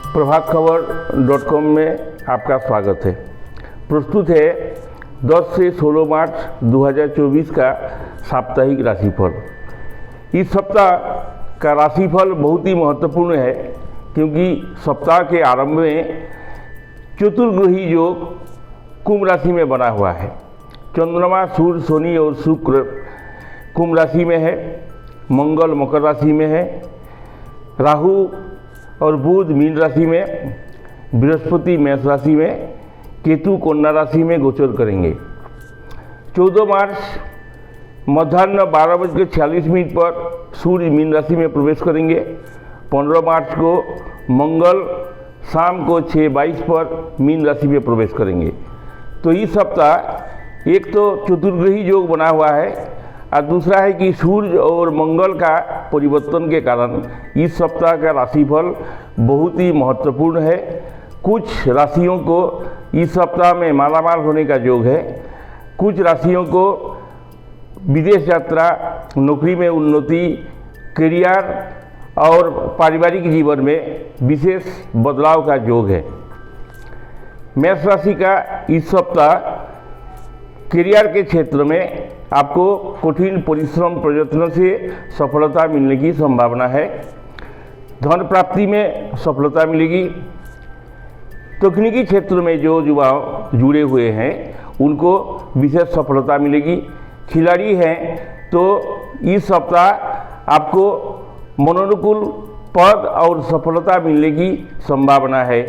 प्रभातखबर.com में आपका स्वागत है। प्रस्तुत है 10 से 16 मार्च 2024 का साप्ताहिक राशिफल। इस सप्ताह का राशिफल बहुत ही महत्वपूर्ण है क्योंकि सप्ताह के आरंभ में चतुर्ग्रही योग कुंभ राशि में बना हुआ है। चंद्रमा, सूर्य, शनि और शुक्र कुंभ राशि में है, मंगल मकर राशि में है, राहु और बुध मीन राशि में, बृहस्पति मेष राशि में, केतु कन्या राशि में गोचर करेंगे। 14 मार्च मध्याह्न 12:46 पर सूर्य मीन राशि में प्रवेश करेंगे। 15 मार्च को मंगल शाम को 6:22 पर मीन राशि में प्रवेश करेंगे। तो इस सप्ताह एक तो चतुर्ग्रही योग बना हुआ है और दूसरा है कि सूर्य और मंगल का परिवर्तन के कारण इस सप्ताह का राशिफल बहुत ही महत्वपूर्ण है। कुछ राशियों को इस सप्ताह में मालामाल होने का योग है, कुछ राशियों को विदेश यात्रा, नौकरी में उन्नति, करियर और पारिवारिक जीवन में विशेष बदलाव का योग है। मेष राशि का इस सप्ताह करियर के क्षेत्र में आपको कठिन परिश्रम प्रयत्न से सफलता मिलने की संभावना है। धन प्राप्ति में सफलता मिलेगी। तकनीकी क्षेत्र में जो युवा जुड़े हुए हैं उनको विशेष सफलता मिलेगी। खिलाड़ी हैं तो इस सप्ताह आपको मनोनुकूल पद और सफलता मिलने की संभावना है।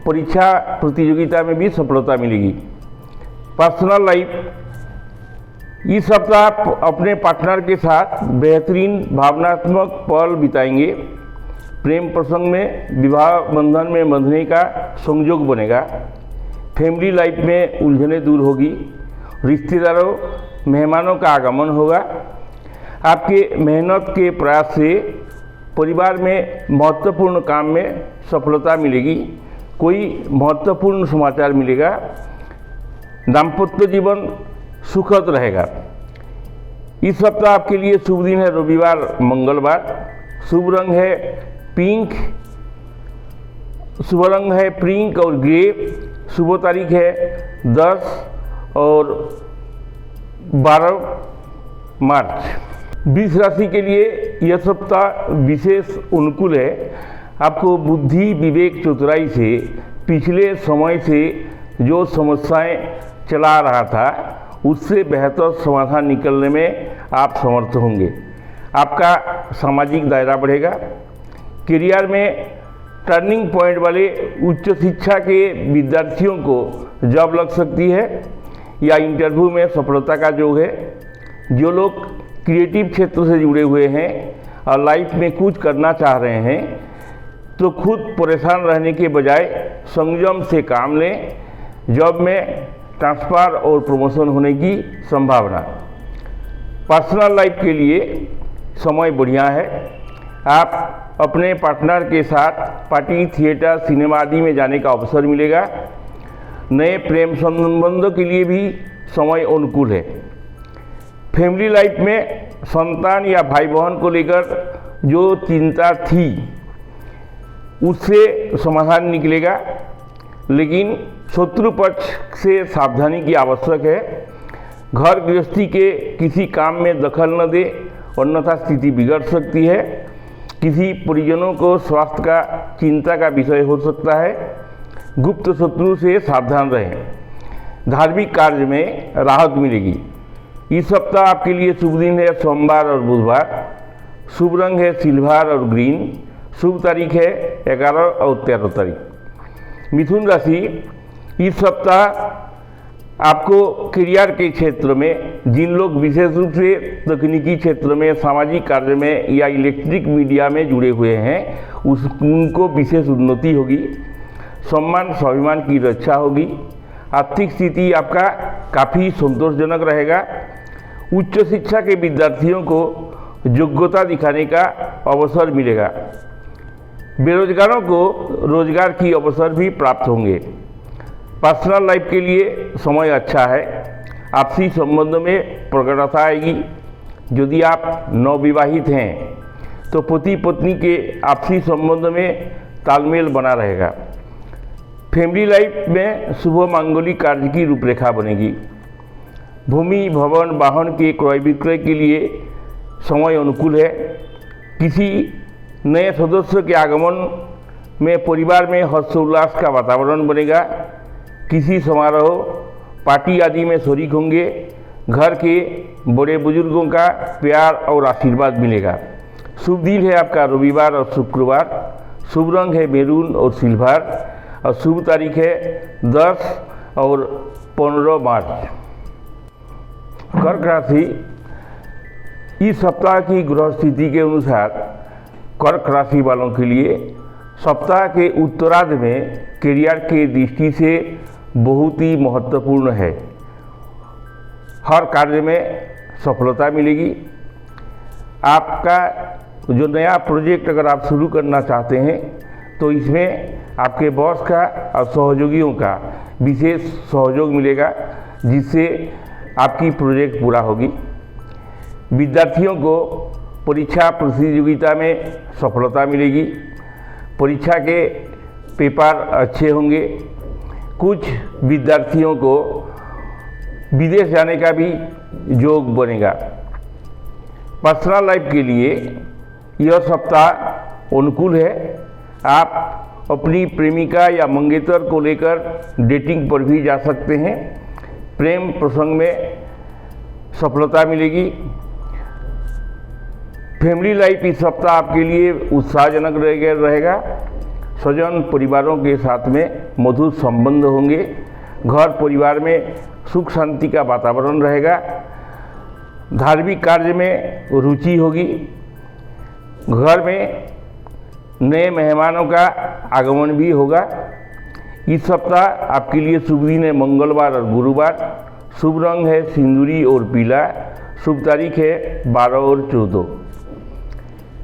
परीक्षा प्रतियोगिता में भी सफलता मिलेगी। पर्सनल लाइफ इस सप्ताह आप अपने पार्टनर के साथ बेहतरीन भावनात्मक पल बिताएंगे। प्रेम प्रसंग में विवाह बंधन में बंधने का संयोग बनेगा। फैमिली लाइफ में उलझनें दूर होगी। रिश्तेदारों, मेहमानों का आगमन होगा। आपके मेहनत के प्रयास से परिवार में महत्वपूर्ण काम में सफलता मिलेगी। कोई महत्वपूर्ण समाचार मिलेगा। दाम्पत्य जीवन सुखद रहेगा। इस सप्ताह आपके लिए शुभ दिन है रविवार, मंगलवार। शुभ रंग है पिंक, शुभ रंग है पिंक और ग्रे। शुभ तारीख है 10 और 12 मार्च। वृष राशि के लिए यह सप्ताह विशेष अनुकूल है। आपको बुद्धि, विवेक, चतुराई से पिछले समय से जो समस्याएं चला रहा था उससे बेहतर समाधान निकलने में आप समर्थ होंगे। आपका सामाजिक दायरा बढ़ेगा। करियर में टर्निंग पॉइंट वाले उच्च शिक्षा के विद्यार्थियों को जॉब लग सकती है या इंटरव्यू में सफलता का योग है। जो लोग क्रिएटिव क्षेत्र से जुड़े हुए हैं और लाइफ में कुछ करना चाह रहे हैं तो खुद परेशान रहने के बजाय संयम से काम लें। जॉब में ट्रांसफर और प्रमोशन होने की संभावना। पर्सनल लाइफ के लिए समय बढ़िया है। आप अपने पार्टनर के साथ पार्टी, थिएटर, सिनेमा आदि में जाने का अवसर मिलेगा। नए प्रेम संबंधों के लिए भी समय अनुकूल है। फैमिली लाइफ में संतान या भाई बहन को लेकर जो चिंता थी उससे समाधान निकलेगा, लेकिन शत्रु पक्ष से सावधानी की आवश्यक है। घर गृहस्थी के किसी काम में दखल न दे, अन्यथा स्थिति बिगड़ सकती है। किसी परिजनों को स्वास्थ्य का चिंता का विषय हो सकता है। गुप्त शत्रु से सावधान रहें। धार्मिक कार्य में राहत मिलेगी। इस सप्ताह आपके लिए शुभ दिन है सोमवार और बुधवार। शुभ रंग है सिल्वर और ग्रीन। शुभ तारीख है 11 और 13 तारीख। मिथुन राशि इस सप्ताह आपको करियर के क्षेत्र में जिन लोग विशेष रूप से तकनीकी क्षेत्र में, सामाजिक कार्य में या इलेक्ट्रिक मीडिया में जुड़े हुए हैं उनको विशेष उन्नति होगी। सम्मान स्वाभिमान की रक्षा होगी। आर्थिक स्थिति आपका काफ़ी संतोषजनक रहेगा। उच्च शिक्षा के विद्यार्थियों को योग्यता दिखाने का अवसर मिलेगा। बेरोजगारों को रोजगार की अवसर भी प्राप्त होंगे। पर्सनल लाइफ के लिए समय अच्छा है। आपसी संबंधों में प्रगाढ़ता आएगी। यदि आप नवविवाहित हैं तो पति पत्नी के आपसी संबंध में तालमेल बना रहेगा। फैमिली लाइफ में शुभ मांगलिक कार्य की रूपरेखा बनेगी। भूमि भवन वाहन के क्रय विक्रय के लिए समय अनुकूल है। किसी नए सदस्य के आगमन में परिवार में हर्षोल्लास का वातावरण बनेगा। किसी समारोह पार्टी आदि में शरीक होंगे। घर के बड़े बुजुर्गों का प्यार और आशीर्वाद मिलेगा। शुभ दिन है आपका रविवार और शुक्रवार। शुभ रंग है मैरून और सिल्वर और शुभ तारीख है 10 और 15 मार्च। कर्क राशि, इस सप्ताह की ग्रह स्थिति के अनुसार कर्क राशि वालों के लिए सप्ताह के उत्तरार्ध में करियर के दृष्टि से बहुत ही महत्वपूर्ण है। हर कार्य में सफलता मिलेगी। आपका जो नया प्रोजेक्ट अगर आप शुरू करना चाहते हैं तो इसमें आपके बॉस का और सहयोगियों का विशेष सहयोग मिलेगा, जिससे आपकी प्रोजेक्ट पूरा होगी। विद्यार्थियों को परीक्षा प्रतियोगिता में सफलता मिलेगी। परीक्षा के पेपर अच्छे होंगे। कुछ विद्यार्थियों को विदेश जाने का भी योग बनेगा। पर्सनल लाइफ के लिए यह सप्ताह अनुकूल है। आप अपनी प्रेमिका या मंगेतर को लेकर डेटिंग पर भी जा सकते हैं। प्रेम प्रसंग में सफलता मिलेगी। फैमिली लाइफ इस सप्ताह आपके लिए उत्साहजनक रहेगा। स्वजन परिवारों के साथ में मधुर संबंध होंगे। घर परिवार में सुख शांति का वातावरण रहेगा। धार्मिक कार्य में रुचि होगी। घर में नए मेहमानों का आगमन भी होगा। इस सप्ताह आपके लिए शुभ दिन है मंगलवार और गुरुवार। शुभ रंग है सिंदूरी और पीला। शुभ तारीख है 12 और 14।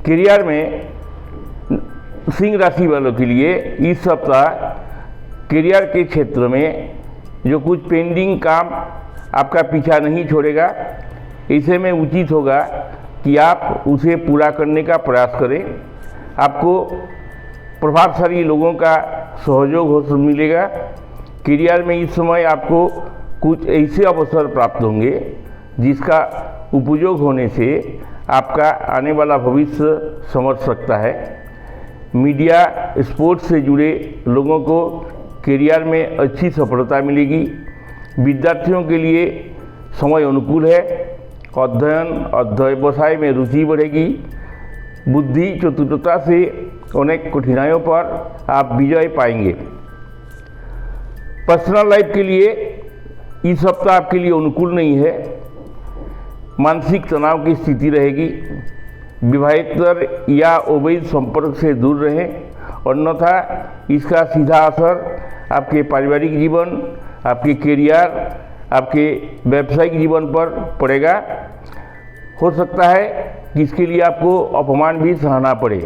करियर में सिंह राशि वालों के लिए इस सप्ताह करियर के क्षेत्र में जो कुछ पेंडिंग काम आपका पीछा नहीं छोड़ेगा। ऐसे में उचित होगा कि आप उसे पूरा करने का प्रयास करें। आपको प्रभावशाली लोगों का सहयोग मिलेगा। करियर में इस समय आपको कुछ ऐसे अवसर प्राप्त होंगे जिसका उपयोग होने से आपका आने वाला भविष्य समझ सकता है। मीडिया स्पोर्ट्स से जुड़े लोगों को करियर में अच्छी सफलता मिलेगी। विद्यार्थियों के लिए समय अनुकूल है। अध्यवसाय में रुचि बढ़ेगी। बुद्धि चतुरता से अनेक कठिनाइयों पर आप विजय पाएंगे। पर्सनल लाइफ के लिए इस सप्ताह आपके लिए अनुकूल नहीं है। मानसिक तनाव की स्थिति रहेगी। विवाहेतर या अवैध संपर्क से दूर रहें, अन्यथा इसका सीधा असर आपके पारिवारिक जीवन, आपके करियर, आपके व्यावसायिक जीवन पर पड़ेगा। हो सकता है कि इसके लिए आपको अपमान भी सहना पड़े।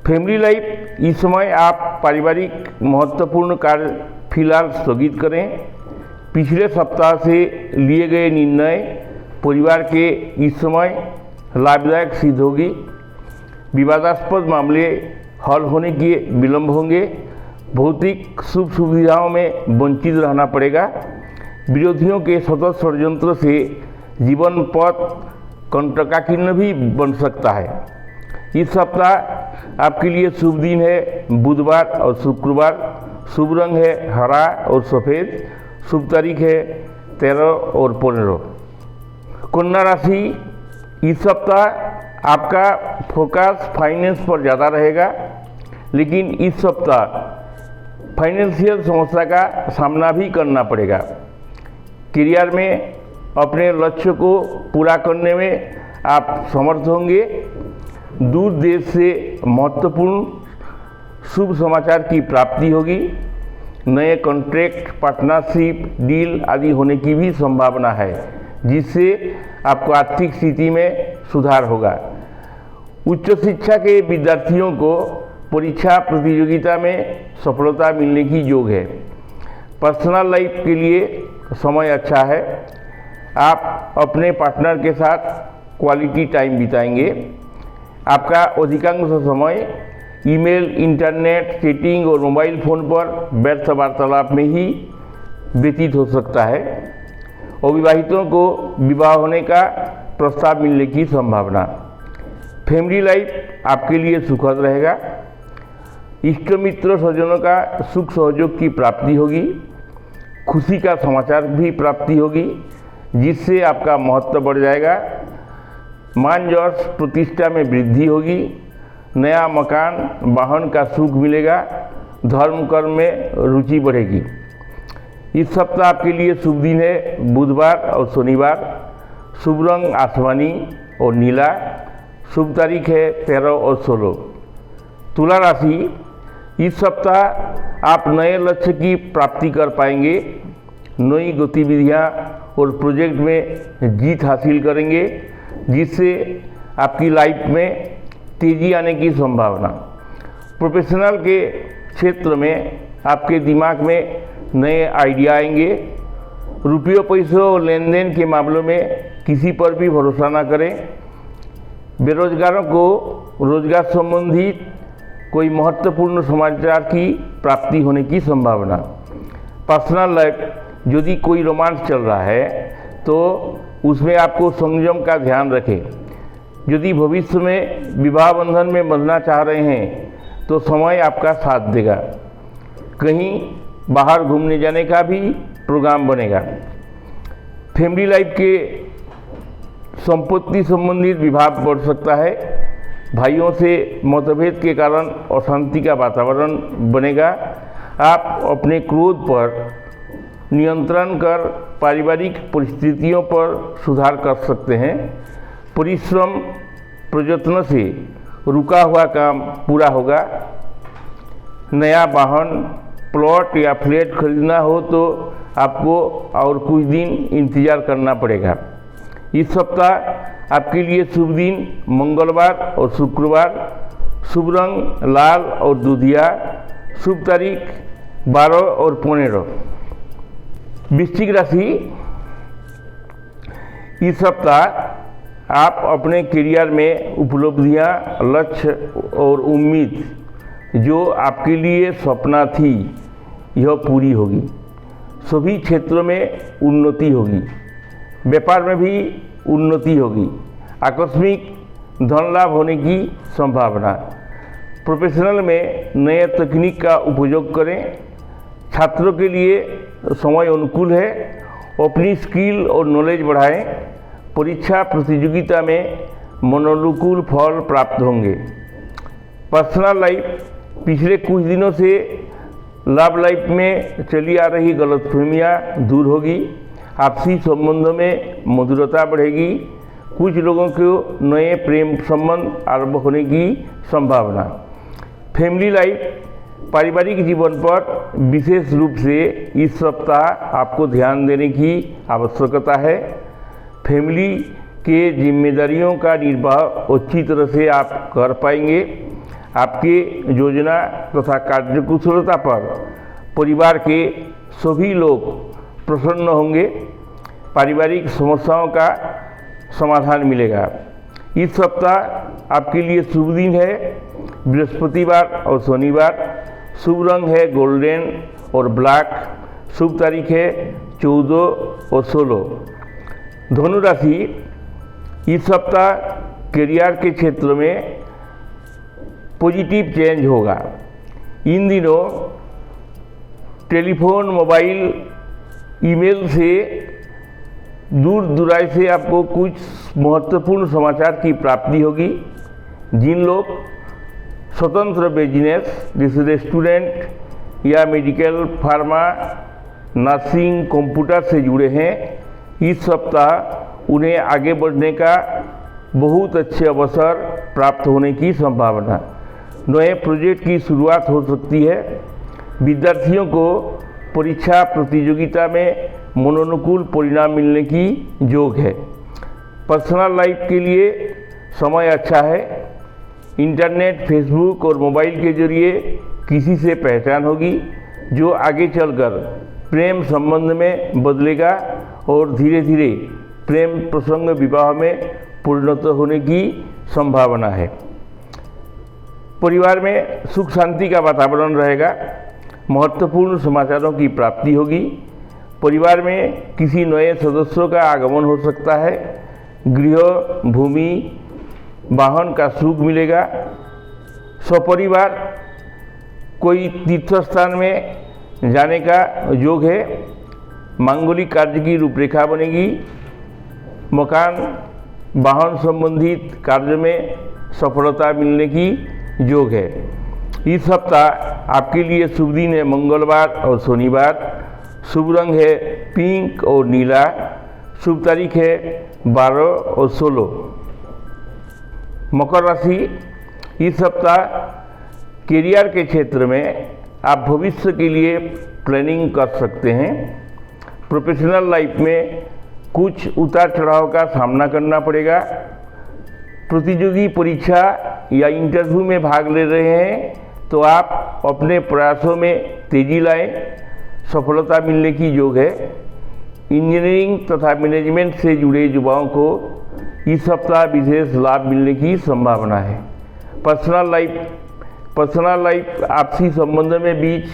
फैमिली लाइफ इस समय आप पारिवारिक महत्वपूर्ण कार्य फिलहाल स्थगित करें। पिछले सप्ताह से लिए गए निर्णय परिवार के इस समय लाभदायक सिद्ध होगी। विवादास्पद मामले हल होने के विलंब होंगे। भौतिक सुख सुविधाओं में वंचित रहना पड़ेगा। विरोधियों के सतत षड्यंत्र से जीवन पथ कंटकाकीर्ण भी बन सकता है। इस सप्ताह आपके लिए शुभ दिन है बुधवार और शुक्रवार। शुभ रंग है हरा और सफ़ेद। शुभ तारीख है 13 और 15। कन्या राशि, इस सप्ताह आपका फोकस फाइनेंस पर ज़्यादा रहेगा, लेकिन इस सप्ताह फाइनेंशियल समस्या का सामना भी करना पड़ेगा। करियर में अपने लक्ष्य को पूरा करने में आप समर्थ होंगे। दूर देश से महत्वपूर्ण शुभ समाचार की प्राप्ति होगी। नए कॉन्ट्रैक्ट, पार्टनरशिप, डील आदि होने की भी संभावना है, जिससे आपको आर्थिक स्थिति में सुधार होगा। उच्च शिक्षा के विद्यार्थियों को परीक्षा प्रतियोगिता में सफलता मिलने की योग है। पर्सनल लाइफ के लिए समय अच्छा है। आप अपने पार्टनर के साथ क्वालिटी टाइम बिताएंगे। आपका अधिकांश समय ईमेल, इंटरनेट, चैटिंग और मोबाइल फ़ोन पर व्यर्थ वार्तालाप में ही व्यतीत हो सकता है। अविवाहितों को विवाह होने का प्रस्ताव मिलने की संभावना। फैमिली लाइफ आपके लिए सुखद रहेगा। इष्ट मित्र स्वजनों का सुख सहयोग की प्राप्ति होगी। खुशी का समाचार भी प्राप्ति होगी, जिससे आपका महत्व बढ़ जाएगा। मान यश प्रतिष्ठा में वृद्धि होगी। नया मकान, वाहन का सुख मिलेगा। धर्म कर्म में रुचि बढ़ेगी। इस सप्ताह आपके लिए शुभ दिन है बुधवार और शनिवार। शुभ रंग आसमानी और नीला। शुभ तारीख है 13 और 16। तुला राशि, इस सप्ताह आप नए लक्ष्य की प्राप्ति कर पाएंगे। नई गतिविधियां और प्रोजेक्ट में जीत हासिल करेंगे, जिससे आपकी लाइफ में तेजी आने की संभावना। प्रोफेशनल के क्षेत्र में आपके दिमाग में नए आइडिया आएंगे। रुपयों पैसों और लेन देन के मामलों में किसी पर भी भरोसा ना करें। बेरोजगारों को रोजगार संबंधित कोई महत्वपूर्ण समाचार की प्राप्ति होने की संभावना। पर्सनल लाइफ, यदि कोई रोमांस चल रहा है तो उसमें आपको संयम का ध्यान रखें। यदि भविष्य में विवाह बंधन में बंधना चाह रहे हैं तो समय आपका साथ देगा। कहीं बाहर घूमने जाने का भी प्रोग्राम बनेगा। फैमिली लाइफ के संपत्ति संबंधित विवाद बढ़ सकता है। भाइयों से मतभेद के कारण अशांति का वातावरण बनेगा। आप अपने क्रोध पर नियंत्रण कर पारिवारिक परिस्थितियों पर सुधार कर सकते हैं। परिश्रम प्रयत्न से रुका हुआ काम पूरा होगा। नया वाहन, प्लॉट या फ्लैट खरीदना हो तो आपको और कुछ दिन इंतज़ार करना पड़ेगा। इस सप्ताह आपके लिए शुभ दिन मंगलवार और शुक्रवार। शुभ रंग लाल और दूधिया। शुभ तारीख 12 और 15। वृश्चिक राशि, इस सप्ताह आप अपने करियर में उपलब्धियां, लक्ष्य और उम्मीद जो आपके लिए सपना थी, यह पूरी होगी। सभी क्षेत्रों में उन्नति होगी। व्यापार में भी उन्नति होगी। आकस्मिक धन लाभ होने की संभावना। प्रोफेशनल में नए तकनीक का उपयोग करें। छात्रों के लिए समय अनुकूल है। अपनी स्किल और नॉलेज बढ़ाएं। परीक्षा प्रतियोगिता में मनोनुकूल फल प्राप्त होंगे। पर्सनल लाइफ, पिछले कुछ दिनों से लव लाइफ में चली आ रही गलतफहमियां दूर होगी। आपसी संबंधों में मधुरता बढ़ेगी। कुछ लोगों को नए प्रेम संबंध आरंभ होने की संभावना। फैमिली लाइफ, पारिवारिक जीवन पर विशेष रूप से इस सप्ताह आपको ध्यान देने की आवश्यकता है। फैमिली के जिम्मेदारियों का निर्वाह अच्छी तरह से आप कर पाएंगे। आपके योजना तथा कार्यकुशलता पर परिवार के सभी लोग प्रसन्न होंगे। पारिवारिक समस्याओं का समाधान मिलेगा। इस सप्ताह आपके लिए शुभ दिन है बृहस्पतिवार और शनिवार। शुभ रंग है गोल्डन और ब्लैक। शुभ तारीख है 14 और 16। धनु राशि, इस सप्ताह करियर के क्षेत्र में पॉजिटिव चेंज होगा। इन दिनों टेलीफोन, मोबाइल, ईमेल से दूर दुराई से आपको कुछ महत्वपूर्ण समाचार की प्राप्ति होगी। जिन लोग स्वतंत्र बिजनेस जैसे रेस्टोरेंट या मेडिकल, फार्मा, नर्सिंग, कंप्यूटर से जुड़े हैं, इस सप्ताह उन्हें आगे बढ़ने का बहुत अच्छे अवसर प्राप्त होने की संभावना। नए प्रोजेक्ट की शुरुआत हो सकती है। विद्यार्थियों को परीक्षा प्रतियोगिता में मनोनुकूल परिणाम मिलने की योग है। पर्सनल लाइफ के लिए समय अच्छा है। इंटरनेट, फेसबुक और मोबाइल के जरिए किसी से पहचान होगी जो आगे चलकर प्रेम संबंध में बदलेगा और धीरे धीरे प्रेम प्रसंग विवाह में परिणत होने की संभावना है। परिवार में सुख शांति का वातावरण रहेगा। महत्वपूर्ण समाचारों की प्राप्ति होगी। परिवार में किसी नए सदस्यों का आगमन हो सकता है। गृह, भूमि, वाहन का सुख मिलेगा। सपरिवार कोई तीर्थ स्थान में जाने का योग है। मांगलिक कार्य की रूपरेखा बनेगी। मकान, वाहन संबंधित कार्य में सफलता मिलने की योग है। इस सप्ताह आपके लिए शुभ दिन है मंगलवार और शनिवार। शुभ रंग है पिंक और नीला। शुभ तारीख है 12 और 16। मकर राशि, इस सप्ताह करियर के क्षेत्र में आप भविष्य के लिए प्लानिंग कर सकते हैं। प्रोफेशनल लाइफ में कुछ उतार चढ़ाव का सामना करना पड़ेगा। प्रतियोगी परीक्षा या इंटरव्यू में भाग ले रहे हैं तो आप अपने प्रयासों में तेजी लाएं। सफलता मिलने की योग है। इंजीनियरिंग तथा मैनेजमेंट से जुड़े युवाओं को इस सप्ताह विशेष लाभ मिलने की संभावना है। पर्सनल लाइफ आपसी संबंधों में बीच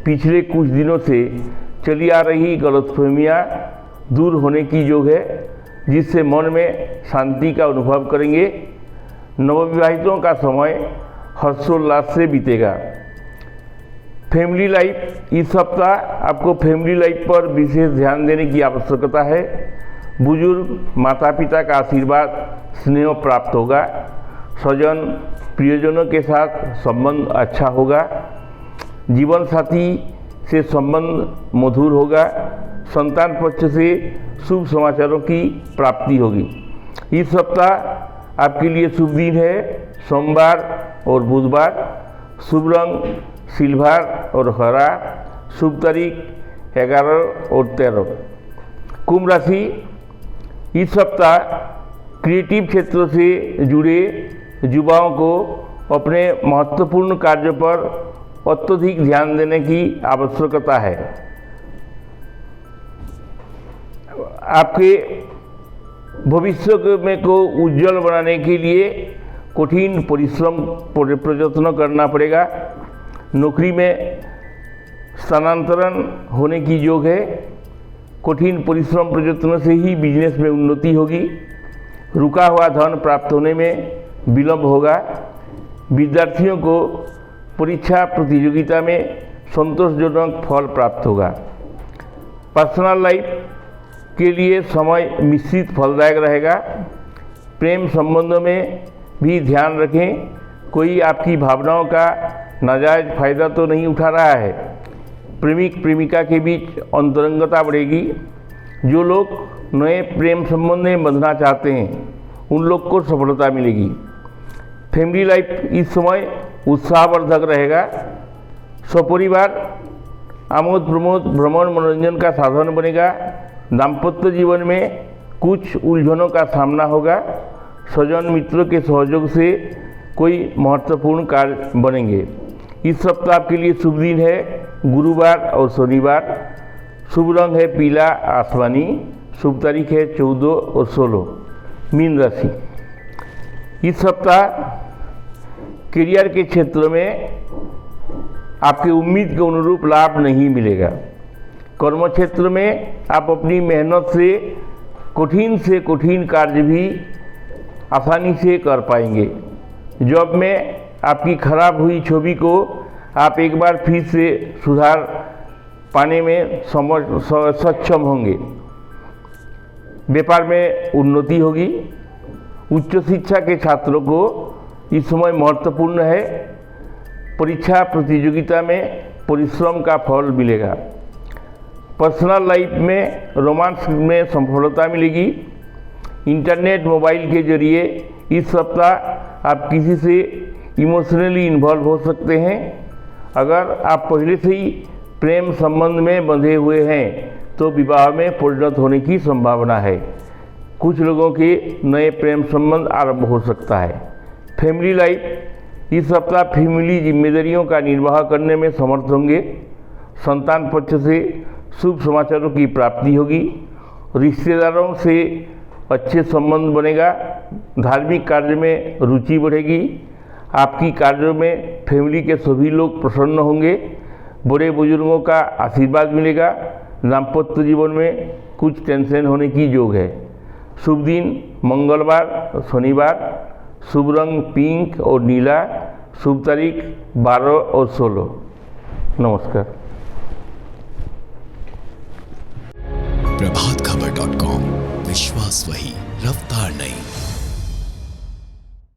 पिछले कुछ दिनों से चली आ रही गलतफहमियां दूर होने की योग है, जिससे मन में शांति का अनुभव करेंगे। नवविवाहितों का समय हर्षोल्लास से बीतेगा। फैमिली लाइफ, इस सप्ताह आपको फैमिली लाइफ पर विशेष ध्यान देने की आवश्यकता है। बुजुर्ग माता पिता का आशीर्वाद स्नेह प्राप्त होगा। स्वजन प्रियजनों के साथ संबंध अच्छा होगा। जीवन साथी से संबंध मधुर होगा। संतान पक्ष से शुभ समाचारों की प्राप्ति होगी। इस सप्ताह आपके लिए शुभ दिन है सोमवार और बुधवार। शुभ रंग सिल्वर और हरा। शुभ तारीख 11 और 13। कुंभ राशि, इस सप्ताह क्रिएटिव क्षेत्र से जुड़े युवाओं को अपने महत्वपूर्ण कार्यों पर अत्यधिक ध्यान देने की आवश्यकता है। आपके भविष्य में को उज्जवल बनाने के लिए कठिन परिश्रम प्रयत्न करना पड़ेगा। नौकरी में स्थानांतरण होने की योग है। कठिन परिश्रम प्रयत्न से ही बिजनेस में उन्नति होगी। रुका हुआ धन प्राप्त होने में विलंब होगा। विद्यार्थियों को परीक्षा प्रतियोगिता में संतोषजनक फल प्राप्त होगा। पर्सनल लाइफ के लिए समय मिश्रित फलदायक रहेगा। प्रेम संबंधों में भी ध्यान रखें। कोई आपकी भावनाओं का नाजायज फायदा तो नहीं उठा रहा है। प्रेमिक प्रेमिका के बीच अंतरंगता बढ़ेगी। जो लोग नए प्रेम संबंध में बंधना चाहते हैं उन लोग को सफलता मिलेगी। फैमिली लाइफ इस समय उत्साहवर्धक रहेगा। सपरिवार आमोद प्रमोद भ्रमण मनोरंजन का साधन बनेगा। दाम्पत्य जीवन में कुछ उलझनों का सामना होगा। स्वजन मित्रों के सहयोग से कोई महत्वपूर्ण कार्य बनेंगे। इस सप्ताह आपके लिए शुभ दिन है गुरुवार और शनिवार। शुभ रंग है पीला आसमानी। शुभ तारीख है 14 और 16। मीन राशि, इस सप्ताह करियर के क्षेत्र में आपकी उम्मीद के अनुरूप लाभ नहीं मिलेगा। कर्म क्षेत्र में आप अपनी मेहनत से कठिन कार्य भी आसानी से कर पाएंगे। जॉब में आपकी खराब हुई छवि को आप एक बार फिर से सुधार पाने में सक्षम होंगे। व्यापार में उन्नति होगी। उच्च शिक्षा के छात्रों को इस समय महत्वपूर्ण है। परीक्षा प्रतियोगिता में परिश्रम का फल मिलेगा। पर्सनल लाइफ में रोमांस में सफलता मिलेगी। इंटरनेट मोबाइल के जरिए इस सप्ताह आप किसी से इमोशनली इन्वॉल्व हो सकते हैं। अगर आप पहले से ही प्रेम संबंध में बंधे हुए हैं तो विवाह में परिणत होने की संभावना है। कुछ लोगों के नए प्रेम संबंध आरंभ हो सकता है। फैमिली लाइफ, इस सप्ताह फैमिली जिम्मेदारियों का निर्वाह करने में समर्थ होंगे। संतान पक्ष से शुभ समाचारों की प्राप्ति होगी। रिश्तेदारों से अच्छे संबंध बनेगा। धार्मिक कार्य में रुचि बढ़ेगी। आपकी कार्यों में फैमिली के सभी लोग प्रसन्न होंगे। बड़े बुजुर्गों का आशीर्वाद मिलेगा। दाम्पत्य जीवन में कुछ टेंशन होने की योग है। शुभ दिन मंगलवार शनिवार। शुभ रंग पिंक और नीला। शुभ तारीख 12 और 16। नमस्कार। प्रभातखबर.com, विश्वास वही, रफ्तार नहीं।